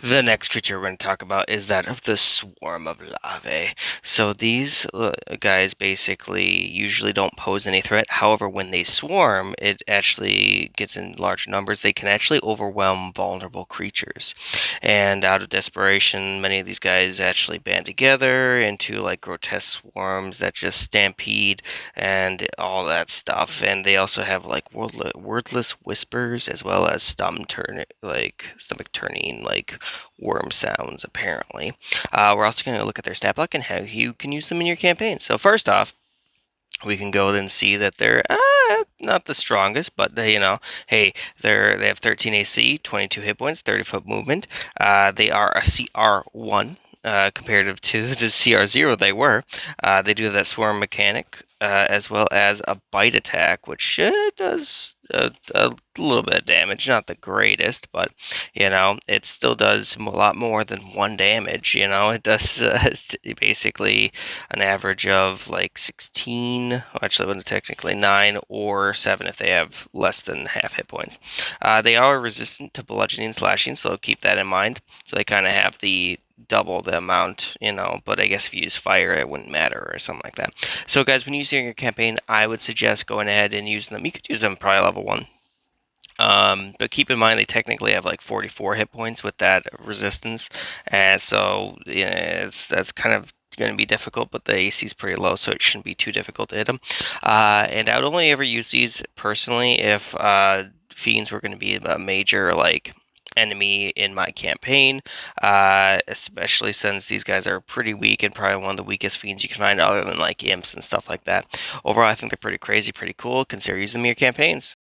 The next creature we're going to talk about is that of the swarm of larvae. So these guys basically usually don't pose any threat. However, when they swarm, it actually gets in large numbers. They can actually overwhelm vulnerable creatures. And out of desperation, many of these guys actually band together into like grotesque swarms that just stampede and all that stuff. And they also have like wordless whispers as well as stomach turning like worm sounds, apparently. We're also going to look at their stat block and how you can use them in your campaign. So first off, we can go and see that they're not the strongest, but hey, they have 13 AC, 22 hit points, 30-foot movement. They are a CR1. Comparative to the CR0 they were. They do have that swarm mechanic, as well as a bite attack, which does a little bit of damage. Not the greatest, but it still does a lot more than one damage. It does basically an average of like 16, actually, well, technically 9 or 7 if they have less than half hit points. They are resistant to bludgeoning and slashing, so keep that in mind. So they kind of have the double the amount, but I guess if you use fire, it wouldn't matter or something like that. So, guys, when using your campaign, I would suggest going ahead and using them. You could use them probably level 1. But keep in mind they technically have like 44 hit points with that resistance, and so that's kind of going to be difficult. But the AC is pretty low, so it shouldn't be too difficult to hit them. And I would only ever use these personally if fiends were going to be a major like enemy in my campaign, especially since these guys are pretty weak and probably one of the weakest fiends you can find other than like imps and stuff like that. Overall, I think they're pretty crazy, pretty cool. Consider using them in your campaigns.